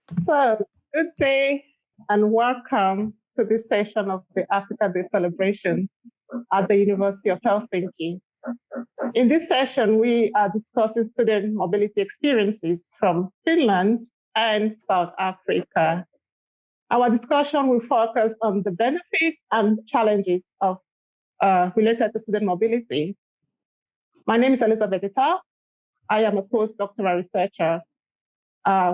So, good day and welcome to this session of the Africa Day celebration at the University of Helsinki. In this session, we are discussing student mobility experiences from Finland and South Africa. Our discussion will focus on the benefits and challenges of related to student mobility. My name is Elizabeth Ita. I am a postdoctoral researcher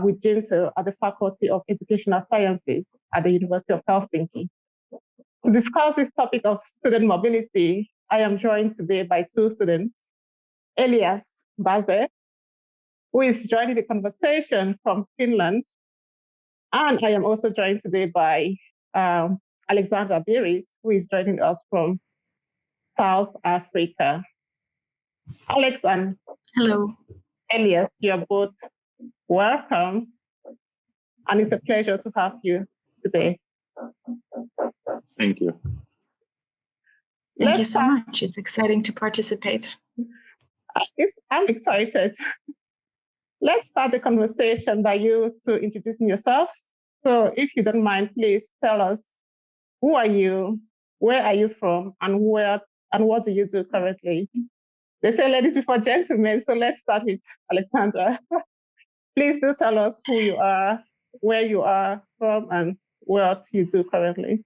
with GINTL at the Faculty of Educational Sciences at the University of Helsinki. To discuss this topic of student mobility, I am joined today by two students, Elias Mbanze, who is joining the conversation from Finland, and I am also joined today by Alexandra Biris, who is joining us from South Africa. Alex and Hello. Elias, you're both welcome, and it's a pleasure to have you today. Thank you. Thank you so much. It's exciting to participate. I'm excited. Let's start the conversation by you two introducing yourselves. So if you don't mind, please tell us, who are you, where are you from, and what do you do currently? They say ladies before gentlemen, so let's start with Alexandra. Please do tell us who you are, where you are from, and what you do currently.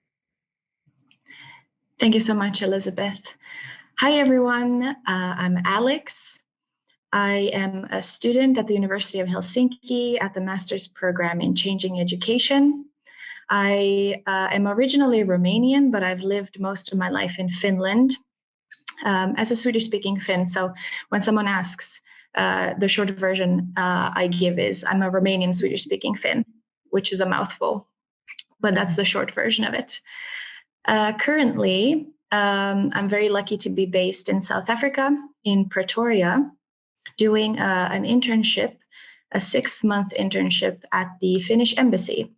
Thank you so much, Elizabeth. Hi, everyone. I'm Alex. I am a student at the University of Helsinki at the master's program in changing education. I am originally Romanian, but I've lived most of my life in Finland as a Swedish-speaking Finn. So when someone asks, the short version I give is I'm a Romanian Swedish-speaking Finn, which is a mouthful, but that's the short version of it. Currently, I'm very lucky to be based in South Africa, in Pretoria, doing an internship, a 6-month internship at the Finnish embassy.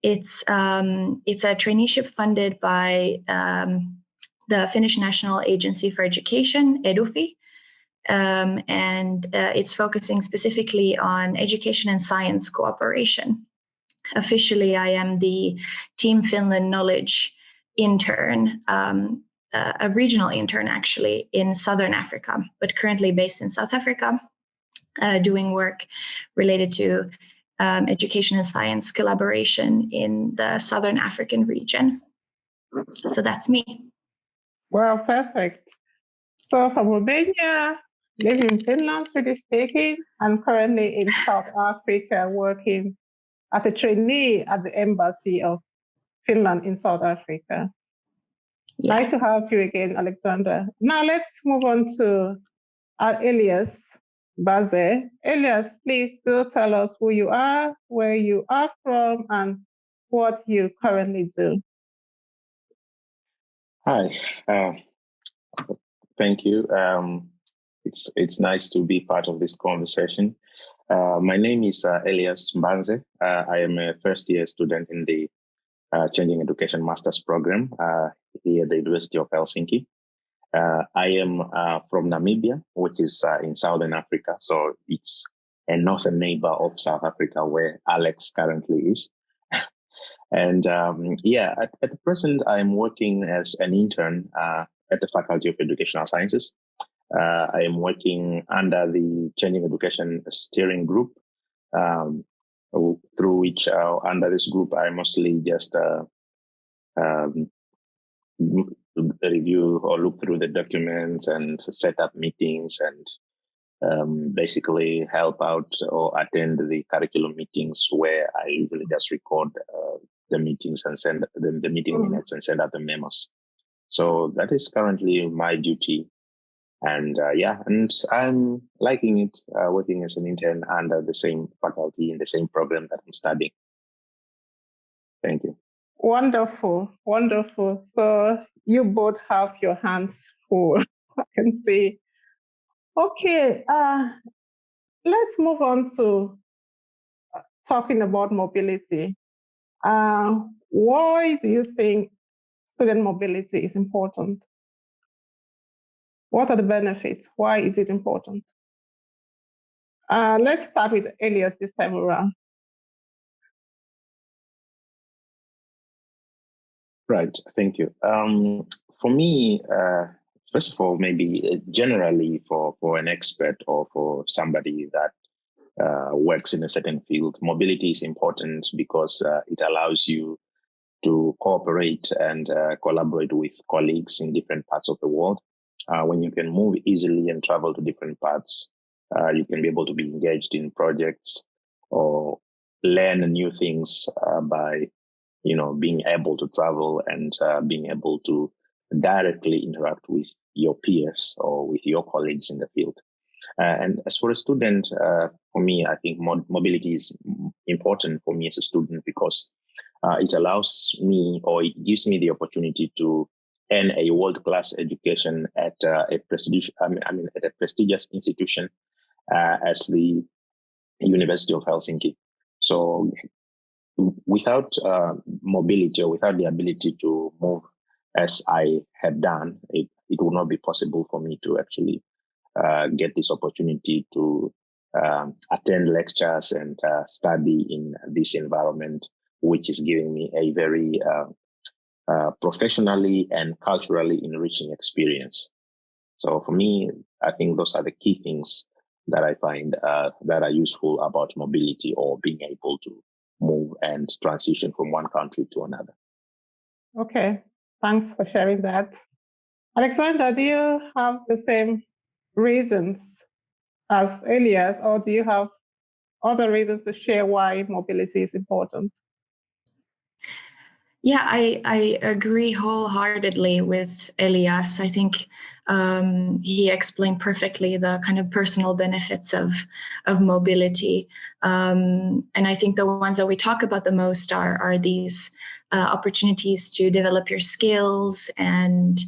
It's a traineeship funded by the Finnish National Agency for Education, EDUFI, and it's focusing specifically on education and science cooperation. Officially, I am the Team Finland Knowledge intern, a regional intern actually in Southern Africa, but currently based in South Africa, doing work related to education and science collaboration in the Southern African region. So that's me. Well, perfect. So from Romania, live in Finland, Swedish speaking, and currently in South Africa working as a trainee at the Embassy of Finland in South Africa. Yeah. Nice to have you again, Alexandra. Now let's move on to Elias Mbanze. Elias, please do tell us who you are, where you are from, and what you currently do. Hi, thank you. It's nice to be part of this conversation. My name is Elias Mbanze. I am a first-year student in the Changing Education Master's Program here at the University of Helsinki. I am from Namibia, which is in Southern Africa. So it's a northern neighbor of South Africa where Alex currently is. And at the present, I'm working as an intern at the Faculty of Educational Sciences. I am working under the Changing Education Steering Group, through which, under this group, I mostly just review or look through the documents and set up meetings and basically help out or attend the curriculum meetings where I usually just record the meetings and send the meeting minutes and send out the memos. So that is currently my duty. And and I'm liking it, working as an intern under the same faculty in the same program that I'm studying. Thank you. Wonderful, wonderful. So you both have your hands full, I can see. Okay, let's move on to talking about mobility. Why do you think student mobility is important? What are the benefits? Why is it important? Let's start with Elias this time around. Right. Thank you. For me, first of all, maybe generally for an expert or for somebody that works in a certain field, mobility is important because it allows you to cooperate and collaborate with colleagues in different parts of the world. When you can move easily and travel to different parts, you can be able to be engaged in projects or learn new things by, being able to travel and being able to directly interact with your peers or with your colleagues in the field. And as for a student, for me, I think mobility is important for me as a student because it allows me, or it gives me the opportunity to earn a world-class education at a prestigious institution as the University of Helsinki. So without mobility or without the ability to move as I had done, it would not be possible for me to actually get this opportunity to attend lectures and study in this environment, which is giving me a very professionally and culturally enriching experience. So for me, I think those are the key things that I find that are useful about mobility or being able to move and transition from one country to another. Okay, thanks for sharing that. Alexandra, do you have the same reasons as Elias, or do you have other reasons to share why mobility is important? Yeah, I agree wholeheartedly with Elias. I think he explained perfectly the kind of personal benefits of mobility. And I think the ones that we talk about the most are these opportunities to develop your skills and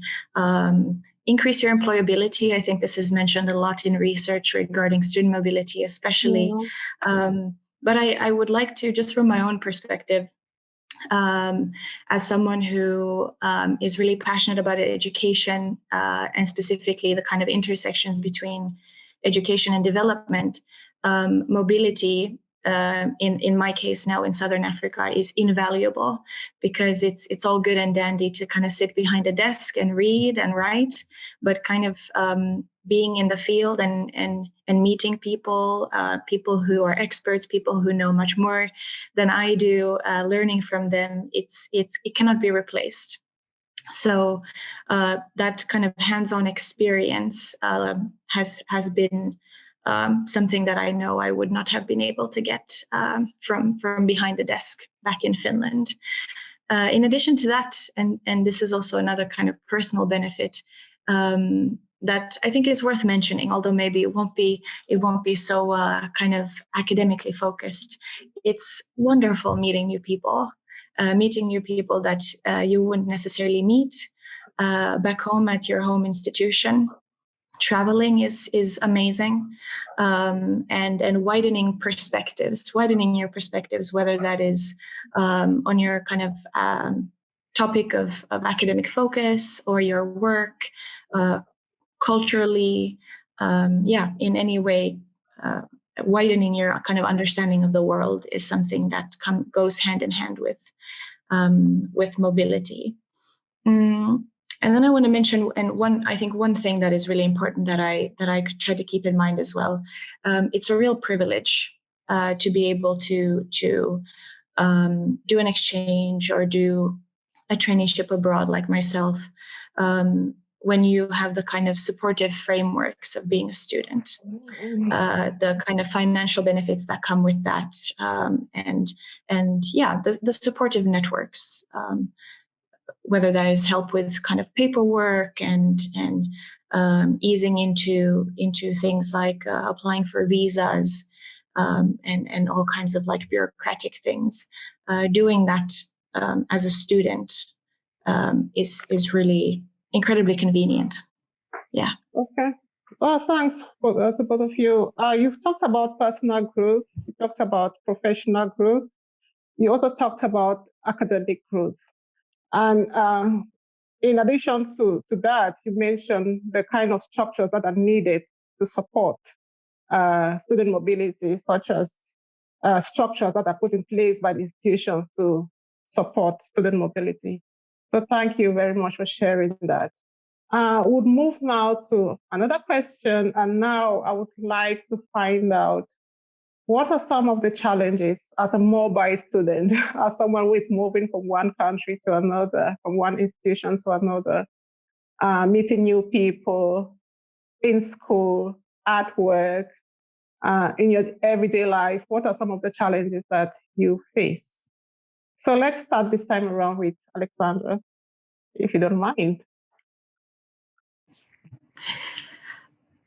increase your employability. I think this is mentioned a lot in research regarding student mobility, especially. But I would like to, just from my own perspective, as someone who is really passionate about education and specifically the kind of intersections between education and development, mobility, in my case now in Southern Africa, is invaluable because it's all good and dandy to kind of sit behind a desk and read and write, but kind of being in the field and meeting people, people who are experts, people who know much more than I do, learning from them, it cannot be replaced. So that kind of hands-on experience has been something that I know I would not have been able to get from behind the desk back in Finland. In addition to that, and this is also another kind of personal benefit that I think is worth mentioning, although maybe it won't be so kind of academically focused. It's wonderful meeting new people that you wouldn't necessarily meet back home at your home institution. Traveling is amazing, and widening your perspectives, whether that is on your kind of topic of academic focus or your work, culturally, in any way, widening your kind of understanding of the world is something that goes hand in hand with mobility. And then I want to mention, and one thing that is really important that I could try to keep in mind as well. It's a real privilege to be able to do an exchange or do a traineeship abroad like myself, when you have the kind of supportive frameworks of being a student, the kind of financial benefits that come with that, and the supportive networks. Whether that is help with kind of paperwork and easing into things like applying for visas and all kinds of like bureaucratic things. Doing that as a student is really incredibly convenient. Yeah. Okay. Well, thanks to both of you. You've talked about personal growth. You talked about professional growth. You also talked about academic growth. And in addition to that, you mentioned the kind of structures that are needed to support student mobility, such as structures that are put in place by the institutions to support student mobility. So thank you very much for sharing that. We'll move now to another question. And now I would like to find out, what are some of the challenges as a mobile student, as someone who is moving from one country to another, from one institution to another, meeting new people in school, at work, in your everyday life? What are some of the challenges that you face? So let's start this time around with Alexandra, if you don't mind.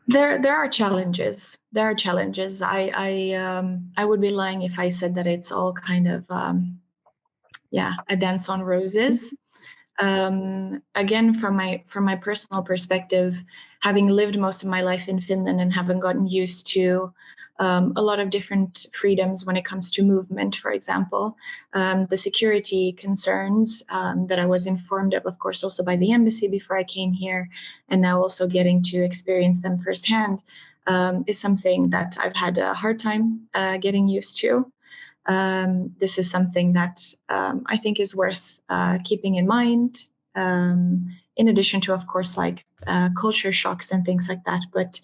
There are challenges. There are challenges. I would be lying if I said that it's all kind of a dance on roses. Again, from my personal perspective, having lived most of my life in Finland and having gotten used to a lot of different freedoms when it comes to movement, for example, the security concerns that I was informed of course, also by the embassy before I came here, and now also getting to experience them firsthand, is something that I've had a hard time getting used to. This is something that I think is worth keeping in mind, in addition to, of course, like culture shocks and things like that. But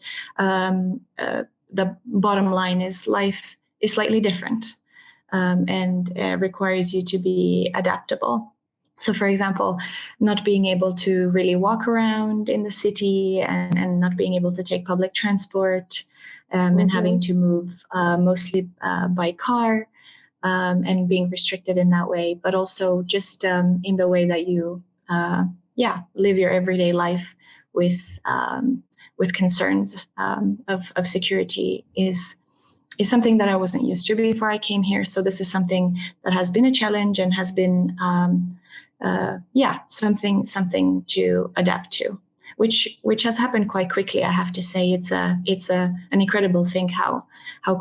the bottom line is life is slightly different, and requires you to be adaptable. So, for example, not being able to really walk around in the city and not being able to take public transport, and having to move mostly by car. And being restricted in that way, but also just in the way that you, live your everyday life with concerns of security is something that I wasn't used to before I came here. So this is something that has been a challenge and has been, something to adapt to, which has happened quite quickly. I have to say, it's an incredible thing how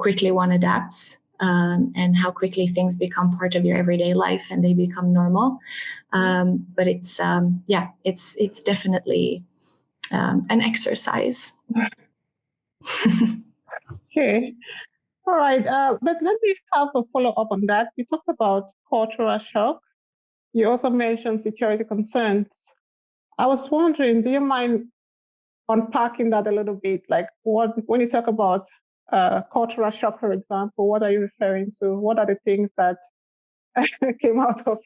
quickly one adapts. And how quickly things become part of your everyday life and they become normal. But it's definitely an exercise. Okay. All right. But let me have a follow-up on that. You talked about cultural shock. You also mentioned security concerns. I was wondering, do you mind unpacking that a little bit? Like, when you talk about cultural shock, for example, what are you referring to? What are the things that came out of,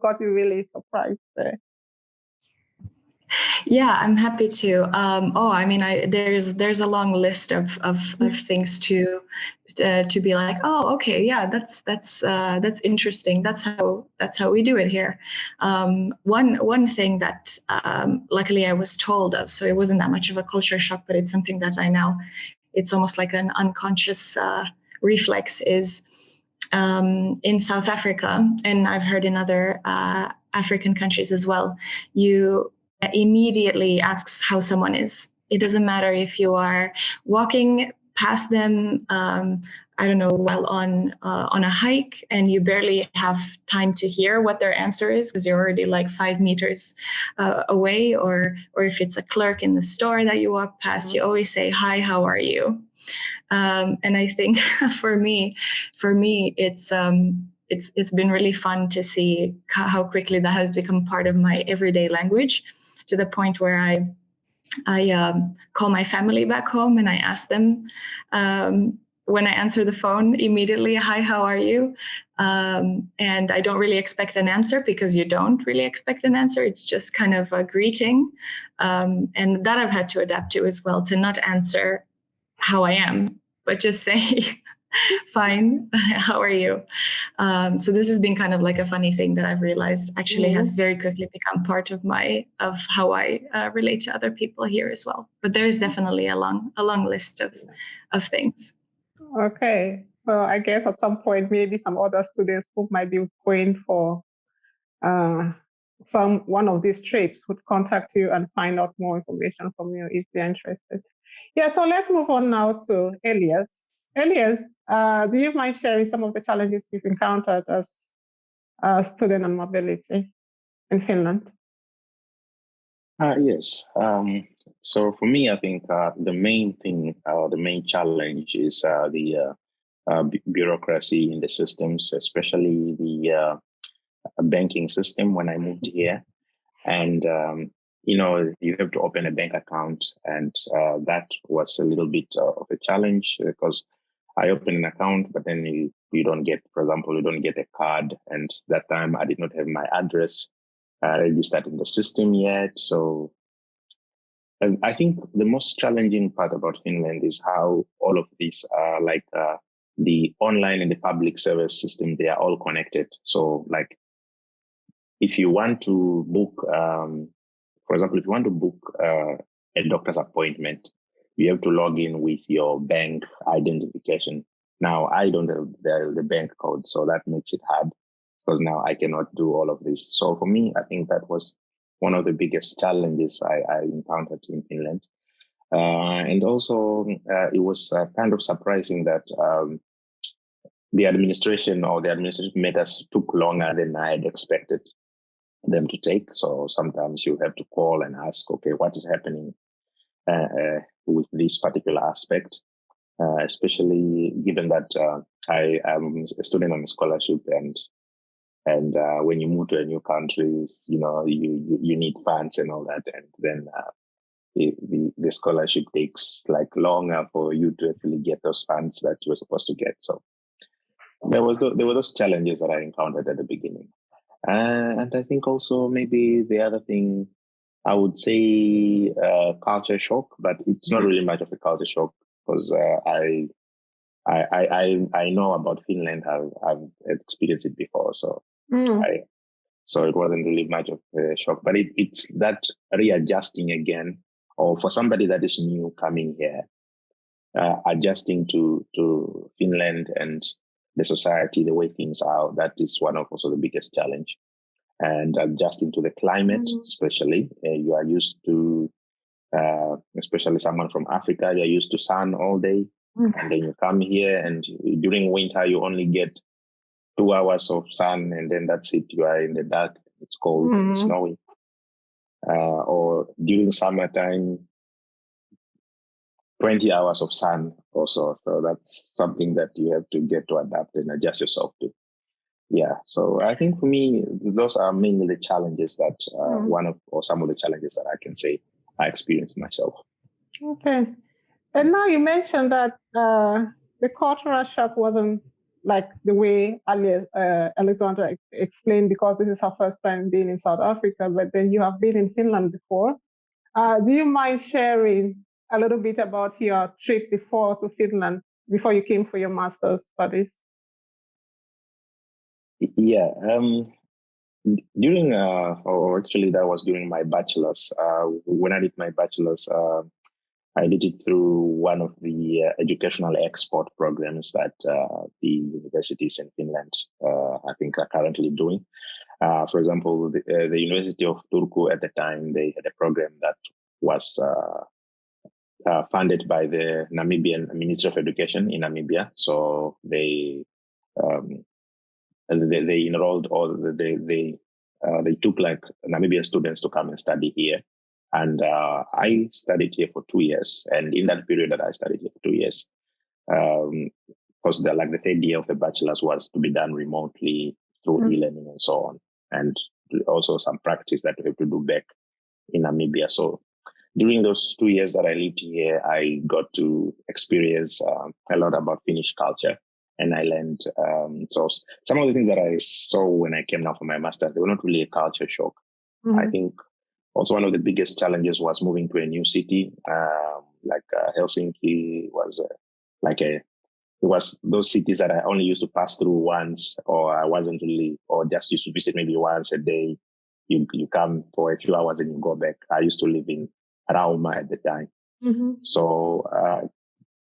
got you really surprised there? Yeah, I'm happy to. There's a long list of things to be like, oh, okay, yeah, that's interesting. That's how we do it here. One thing that luckily I was told of, so it wasn't that much of a culture shock, but it's something that I now, it's almost like an unconscious reflex, is in South Africa, and I've heard in other African countries as well, you immediately asks how someone is. It doesn't matter if you are walking past them, I don't know, while on a hike, and you barely have time to hear what their answer is because you're already like 5 meters away, or if it's a clerk in the store that you walk past, you always say, "Hi, how are you?" And I think for me, it's been really fun to see how quickly that has become part of my everyday language, to the point where I call my family back home and I ask them when I answer the phone immediately, "Hi, how are you?" And I don't really expect an answer, because you don't really expect an answer. It's just kind of a greeting. And that I've had to adapt to as well, to not answer how I am, but just say, "Fine, how are you?" So this has been kind of like a funny thing that I've realized actually has very quickly become part of how I relate to other people here as well. But there is definitely a long list of things. Okay, so I guess at some point maybe some other students who might be going for one of these trips would contact you and find out more information from you if they're interested. Yeah, so let's move on now to Elias. Elias, do you mind sharing some of the challenges you've encountered as a student on mobility in Finland? Yes. So for me, I think the main thing, the main challenge is the bureaucracy in the systems, especially the banking system when I moved here. And, you have to open a bank account. And that was a little bit of a challenge because I opened an account, but then you don't get, for example, you don't get a card. And that time I did not have my address registered in the system yet. So I think the most challenging part about Finland is how all of these are like the online and the public service system, they are all connected. So like if you want to book, for example, if you want to book a doctor's appointment, you have to log in with your bank identification. Now, I don't have the bank code, so that makes it hard because now I cannot do all of this. So for me, I think that was one of the biggest challenges I encountered in Finland. And also, it was kind of surprising that the administration matters took longer than I had expected them to take. So sometimes you have to call and ask, okay, what is happening with this particular aspect, especially given that I am a student on a scholarship, and when you move to a new country, you need funds and all that, and then the scholarship takes like longer for you to actually get those funds that you were supposed to get. So there were those challenges that I encountered at the beginning. And I think also maybe the other thing I would say culture shock, but it's not really much of a culture shock because I know about Finland. I've experienced it before, so so it wasn't really much of a shock. But it's that readjusting again, or for somebody that is new coming here, adjusting to Finland and the society, the way things are. That is one of also the biggest challenge. And adjusting to the climate, especially. You are used to, especially someone from Africa, you're used to sun all day. And then you come here and during winter, you only get 2 hours of sun and then that's it. You are in the dark, it's cold and snowy. Or during summertime, 20 hours of sun or so. So that's something that you have to get to adapt and adjust yourself to. Yeah, so I think for me, those are mainly the challenges that some of the challenges that I can say I experienced myself. Okay. And now you mentioned that the cultural shock wasn't like the way Alexandra explained, because this is her first time being in South Africa, but then you have been in Finland before. Do you mind sharing a little bit about your trip before to Finland, before you came for your master's studies? Yeah, during, or actually that was during my bachelor's. When I did my bachelor's, I did it through one of the educational export programs that the universities in Finland, I think, are currently doing. For example, the University of Turku at the time, they had a program that was funded by the Namibian Ministry of Education in Namibia. So they enrolled they took like Namibian students to come and study here. And I studied here for 2 years. And in that period that I studied here for 2 years, because the third year of the bachelor's was to be done remotely through e-learning and so on. And also some practice that we have to do back in Namibia. So during those 2 years that I lived here, I got to experience a lot about Finnish culture. And I learned, so some of the things that I saw when I came down for my master's, they were not really a culture shock. I think also one of the biggest challenges was moving to a new city, Helsinki was it was those cities that I only used to pass through once, or I wasn't really, or just used to visit maybe once a day. You come for a few hours and you go back. I used to live in Rauma at the time. So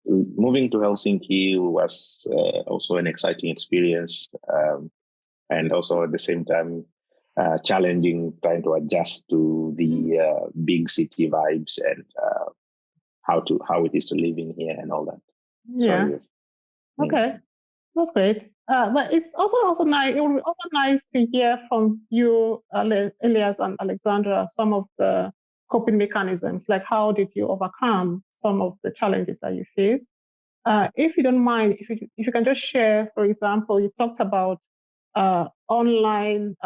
moving to Helsinki was also an exciting experience, and also at the same time challenging, trying to adjust to the big city vibes and how it is to live in here and all that. Yeah. So, Okay, that's great. But it's also nice. It would be also nice to hear from you, Elias and Alexandra, some of the coping mechanisms. Like, how did you overcome some of the challenges that you faced? If you don't mind, if you can just share, for example, you talked about online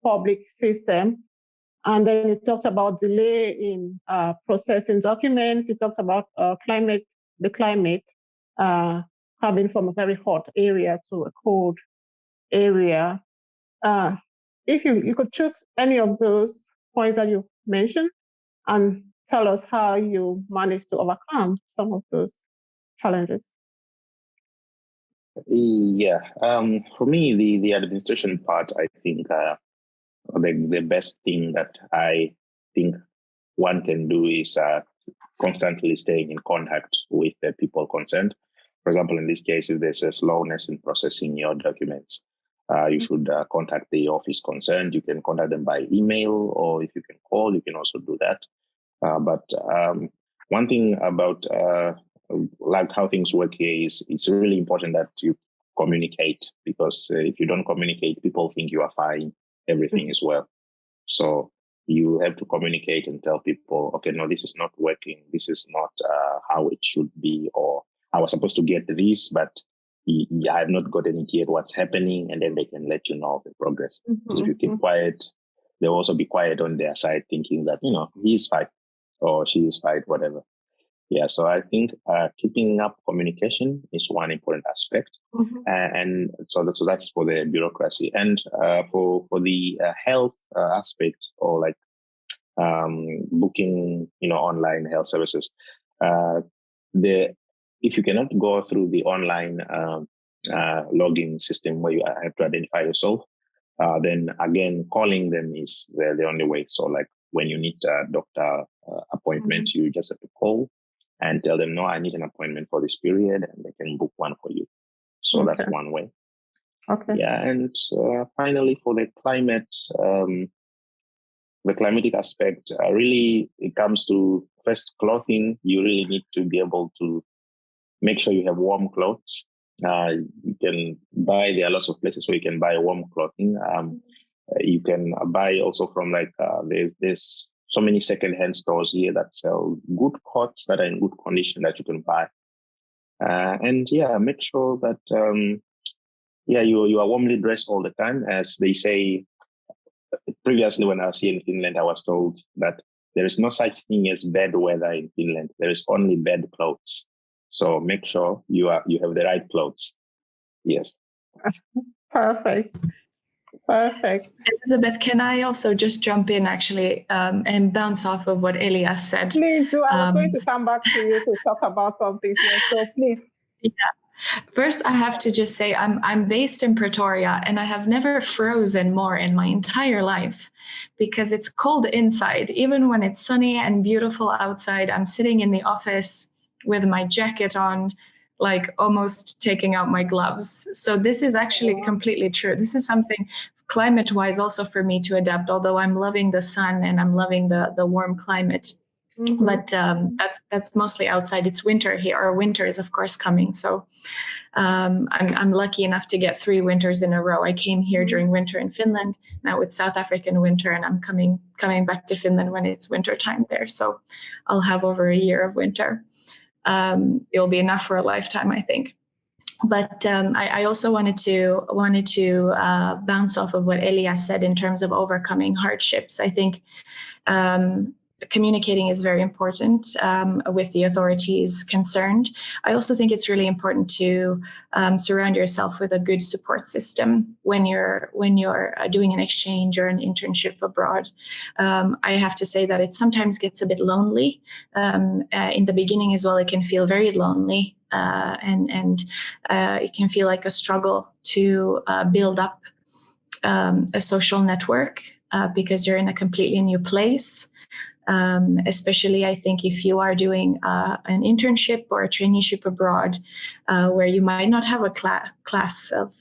public system. And then you talked about delay in processing documents. You talked about the climate coming from a very hot area to a cold area. If you could choose any of those points that you mentioned and tell us how you managed to overcome some of those challenges. Yeah, for me, the administration part, I think the best thing that I think one can do is constantly staying in contact with the people concerned. For example, in this case, if there's a slowness in processing your documents, you should contact the office concerned. You can contact them by email, or if you can call, you can also do that. But one thing about like how things work here is it's really important that you communicate, because if you don't communicate, people think you are fine, everything is well. So you have to communicate and tell people, okay, no, this is not working. This is not how it should be, or I was supposed to get this, but I have not gotten it yet. What's happening? And then they can let you know of the progress. If you keep quiet, they'll also be quiet on their side, thinking that, he's fine or she is fine, whatever. Yeah, so I think keeping up communication is one important aspect, and so that's for the bureaucracy. And for the health aspect, or like booking, online health services, if you cannot go through the online login system where you have to identify yourself, then again calling them is the only way. So like when you need a doctor appointment, you just have to call and tell them, no, I need an appointment for this period, and they can book one for you. So that's one way. Okay. Yeah, and finally, for the climatic aspect, really, it comes to first clothing. You really need to be able to make sure you have warm clothes. You can buy, there are lots of places where you can buy warm clothing. You can buy also from there's so many second-hand stores here that sell good coats that are in good condition that you can buy. And make sure that you are warmly dressed all the time. As they say, previously when I was here in Finland, I was told that there is no such thing as bad weather in Finland. There is only bad clothes. So make sure you have the right clothes. Yes. Perfect. Elizabeth, can I also just jump in actually and bounce off of what Elias said? Please do. I was going to come back to you to talk about something here. So please. Yeah. First, I have to just say I'm based in Pretoria, and I have never frozen more in my entire life, because it's cold inside. Even when it's sunny and beautiful outside, I'm sitting in the office with my jacket on, like almost taking out my gloves. So this is actually completely true. This is something climate-wise also for me to adapt, although I'm loving the sun and I'm loving the warm climate. But that's mostly outside. It's winter here. Our winter is of course coming. So I'm lucky enough to get 3 winters in a row. I came here during winter in Finland. Now it's South African winter, and I'm coming back to Finland when it's winter time there. So I'll have over a year of winter. It'll be enough for a lifetime, I think. But I also wanted to bounce off of what Elias said in terms of overcoming hardships. I think communicating is very important with the authorities concerned. I also think it's really important to surround yourself with a good support system when you're doing an exchange or an internship abroad. I have to say that it sometimes gets a bit lonely. In the beginning as well, it can feel very lonely, and it can feel like a struggle to build up a social network because you're in a completely new place. Especially, I think, if you are doing an internship or a traineeship abroad, where you might not have a class of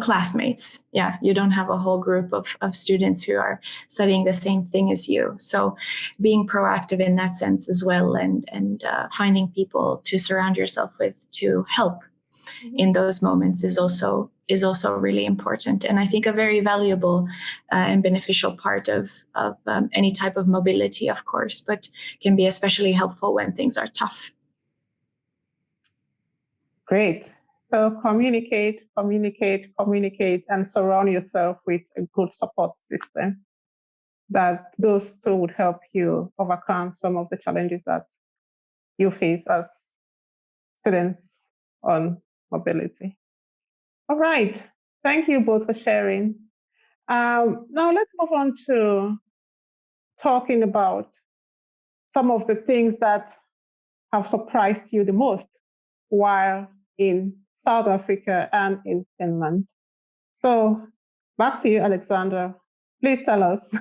classmates. Yeah, you don't have a whole group of students who are studying the same thing as you. So being proactive in that sense as well, and finding people to surround yourself with to help in those moments is also really important, and I think a very valuable and beneficial part of any type of mobility, of course, but can be especially helpful when things are tough. Great. So communicate, and surround yourself with a good support system. That those two would help you overcome some of the challenges that you face as students on mobility. All right, thank you both for sharing. Now let's move on to talking about some of the things that have surprised you the most while in South Africa and in Finland. So back to you, Alexandra. Please tell us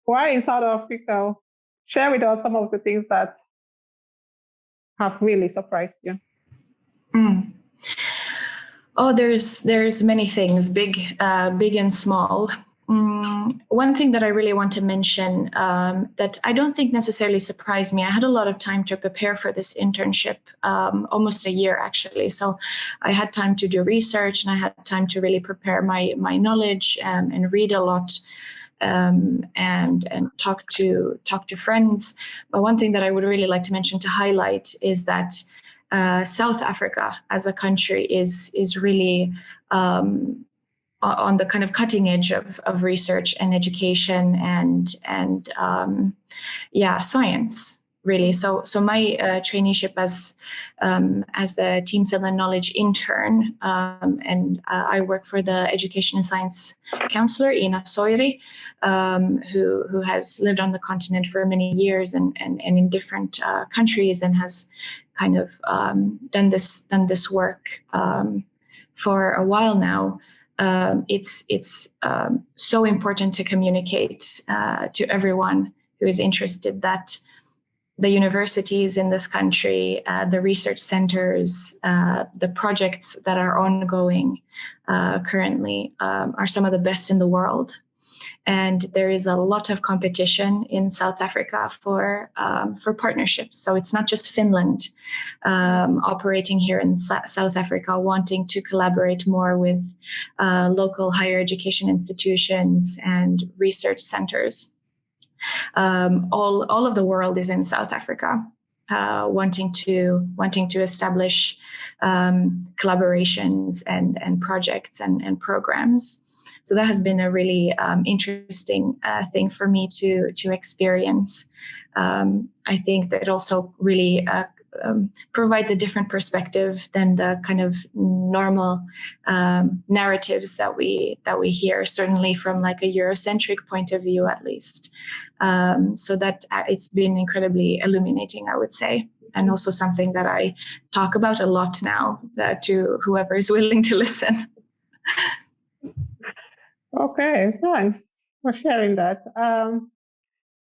why in South Africa. Share with us some of the things that have really surprised you. Oh, there's many things, big and small. One thing that I really want to mention that I don't think necessarily surprised me. I had a lot of time to prepare for this internship, almost a year actually. So I had time to do research and I had time to really prepare my knowledge and read a lot and talk to friends. But one thing that I would really like to mention to highlight is that South Africa as a country is really on the kind of cutting edge of research and education and science really. So my traineeship as the Team Finland Knowledge intern, and I work for the Education and Science Counselor Ina Soiri, who has lived on the continent for many years and in different countries and has kind of done this work for a while now. It's so important to communicate to everyone who is interested that the universities in this country, the research centers, the projects that are ongoing currently are some of the best in the world. And there is a lot of competition in South Africa for partnerships. So it's not just Finland operating here in South Africa, wanting to collaborate more with local higher education institutions and research centers. All of the world is in South Africa, wanting to establish collaborations and projects and programs. So that has been a really interesting thing for me to experience. I think that it also really provides a different perspective than the kind of normal narratives that we hear, certainly from like a Eurocentric point of view, at least. So that it's been incredibly illuminating, I would say, and also something that I talk about a lot now to whoever is willing to listen. Okay, thanks for sharing that.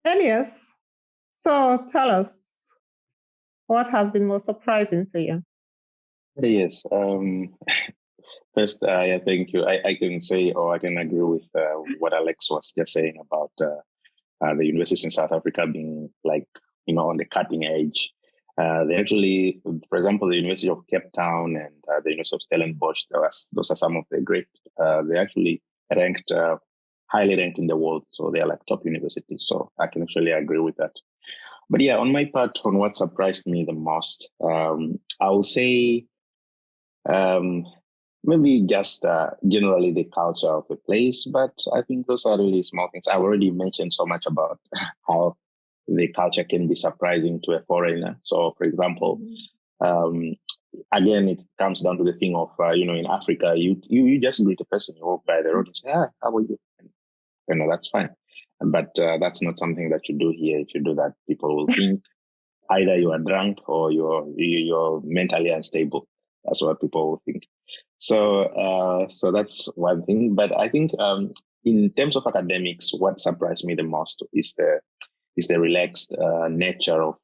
Elias, so tell us, what has been most surprising to you? Yes. First, thank you. I can say, or I can agree with what Alex was just saying about the universities in South Africa being like, on the cutting edge. They actually, for example, the University of Cape Town and the University of Stellenbosch, those are some of the great, they actually ranked, highly ranked in the world. So they are like top universities. So I can actually agree with that. But yeah, on my part, on what surprised me the most, I will say maybe just generally the culture of the place. But I think those are really small things. I've already mentioned so much about how the culture can be surprising to a foreigner. So, for example, again, it comes down to the thing of, in Africa, you just greet a person, you walk by the road and say, how are you? And, that's fine. But that's not something that you do here. If you do that, people will think either you are drunk or you're mentally unstable. That's what people will think. So that's one thing. But I think in terms of academics, what surprised me the most is the relaxed nature of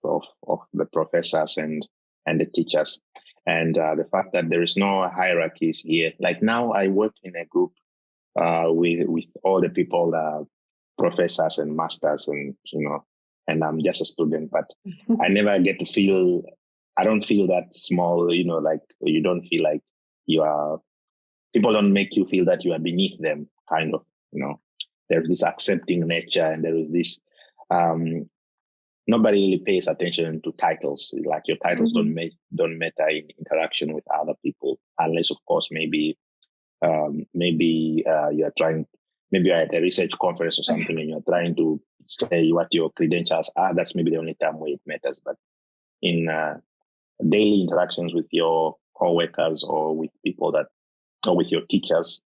the professors and the teachers, and the fact that there is no hierarchies here. Like now, I work in a group with all the people, professors and masters, and and I'm just a student, but I never get to feel. I don't feel that small. Like you don't feel like you are. People don't make you feel that you are beneath them. Kind of. There's this accepting nature, and there is this. nobody really pays attention to titles. Like your titles don't matter in interaction with other people, unless, of course, maybe you're at a research conference or something and you're trying to say what your credentials are. That's maybe the only time where it matters. But in daily interactions with your co-workers or with people or with your teachers,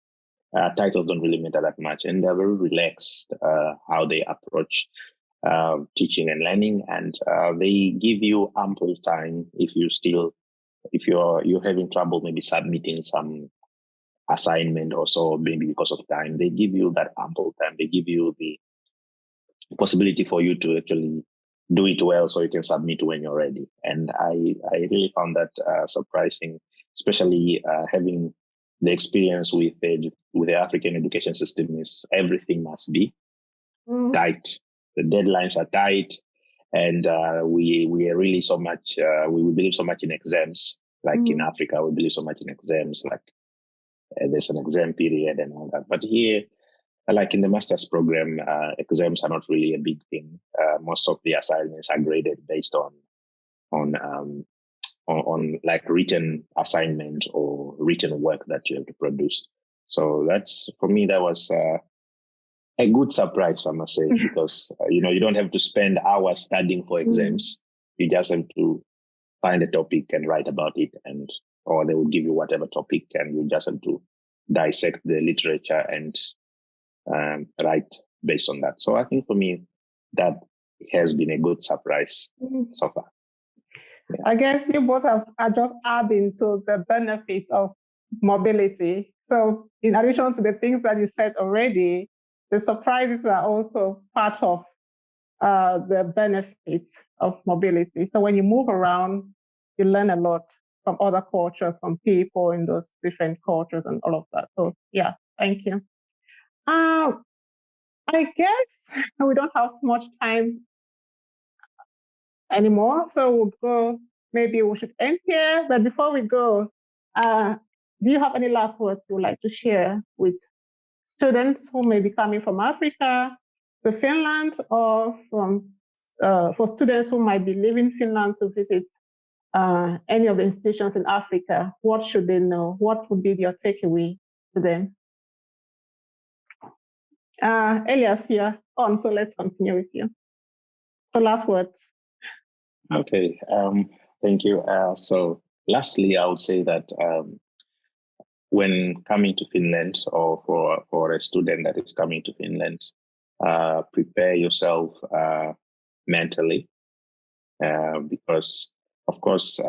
titles don't really matter that much, and they're very relaxed how they approach teaching and learning, and they give you ample time if you're having trouble maybe submitting some assignment or so, maybe because of time. They give you that ample time. They give you the possibility for you to actually do it well so you can submit when you're ready. And I really found that surprising, especially having the experience with the African education system is everything must be tight. The deadlines are tight, and we are really so much, we believe so much in exams. Like in Africa, we believe so much in exams, like there's an exam period and all that. But here, like in the master's program, exams are not really a big thing. Most of the assignments are graded based on like written assignment or written work that you have to produce. So that's, for me, that was a good surprise, I must say, because you don't have to spend hours studying for exams. You just have to find a topic and write about it, or they will give you whatever topic, and you just have to dissect the literature and write based on that. So I think for me, that has been a good surprise so far. Yeah. I guess you both are just adding to the benefits of mobility. So in addition to the things that you said already, the surprises are also part of the benefits of mobility. So when you move around, you learn a lot from other cultures, from people in those different cultures and all of that. So yeah, thank you. I guess we don't have much time anymore, so we'll go. Maybe we should end here. But before we go, do you have any last words you would like to share with students who may be coming from Africa to Finland, or for students who might be leaving Finland to visit any of the institutions in Africa? What should they know? What would be your takeaway to them? Elias, you're on, so let's continue with you. So last words. Okay, thank you. So lastly, I would say that when coming to Finland, or for a student that is coming to Finland, prepare yourself mentally, because of course,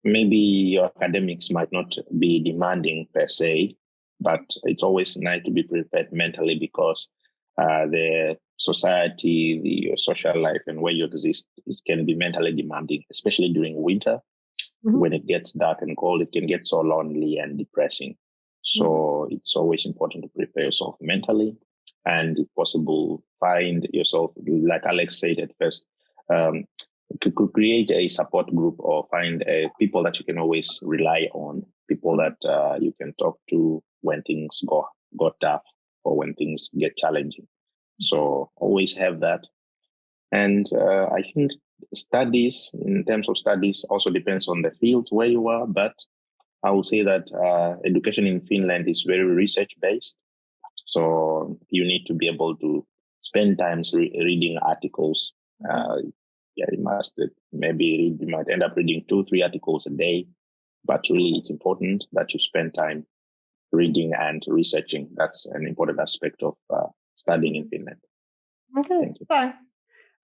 maybe your academics might not be demanding per se, but it's always nice to be prepared mentally, because the society, your social life, and where you exist, it can be mentally demanding, especially during winter. When it gets dark and cold, it can get so lonely and depressing. So it's always important to prepare yourself mentally, and if possible, find yourself, like Alex said at first, to create a support group, or find people that you can always rely on, people that you can talk to when things go tough or when things get challenging. So always have that. And I think studies, in terms of studies, also depends on the field where you are. But I would say that education in Finland is very research-based. So you need to be able to spend time reading articles. You might end up reading 2-3 articles a day. But really, it's important that you spend time reading and researching. That's an important aspect of studying in Finland. Okay, thanks.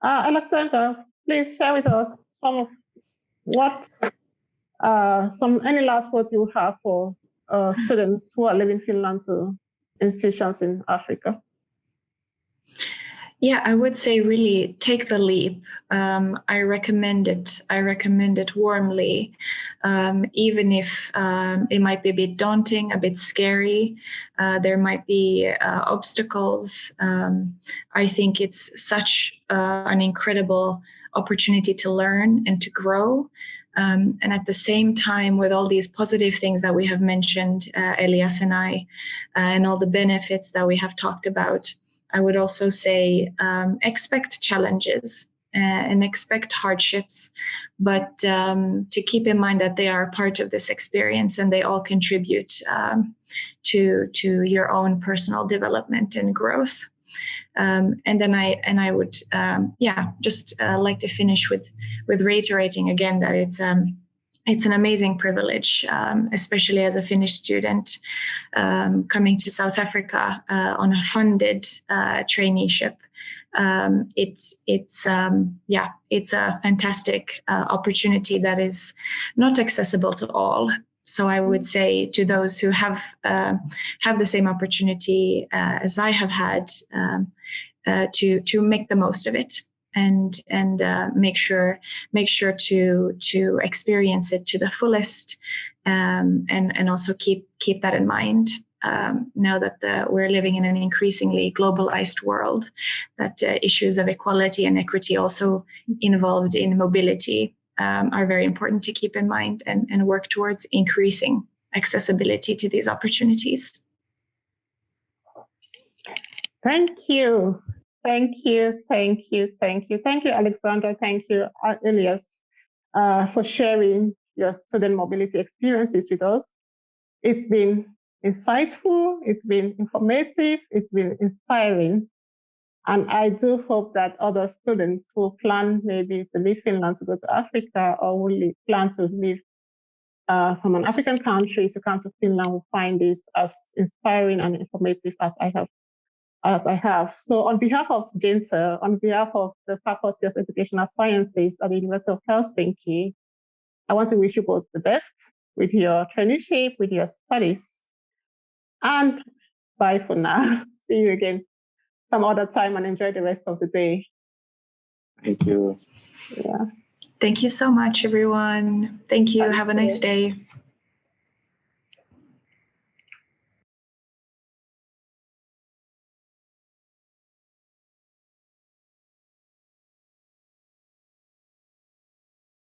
Alexandra, please share with us some of any last words you have for students who are leaving Finland to institutions in Africa. Yeah, I would say really take the leap. I recommend it. I recommend it warmly, even if it might be a bit daunting, a bit scary. There might be obstacles. I think it's such an incredible opportunity to learn and to grow. And at the same time, with all these positive things that we have mentioned, Elias and I, and all the benefits that we have talked about, I would also say expect challenges. and expect hardships, but to keep in mind that they are part of this experience and they all contribute to your own personal development and growth. And then I would just like to finish with reiterating again that it's an amazing privilege, especially as a Finnish student coming to South Africa on a funded traineeship. It's a fantastic opportunity that is not accessible to all. So I would say to those who have the same opportunity as I have had, to make the most of it and make sure to experience it to the fullest, and also keep that in mind. Now that we're living in an increasingly globalized world, that issues of equality and equity also involved in mobility are very important to keep in mind and work towards increasing accessibility to these opportunities. Thank you. Thank you, Alexandra. Thank you, Elias, for sharing your student mobility experiences with us. It's been insightful, it's been informative, it's been inspiring. And I do hope that other students who plan maybe to leave Finland to go to Africa, or will plan to leave from an African country to come to Finland, will find this as inspiring and informative as I have. So on behalf of GINTL, on behalf of the Faculty of Educational Sciences at the University of Helsinki, I want to wish you both the best with your traineeship, with your studies. And bye for now. See you again some other time, and enjoy the rest of the day. Thank you. Yeah. Thank you so much, everyone. Thank you. Have a nice day.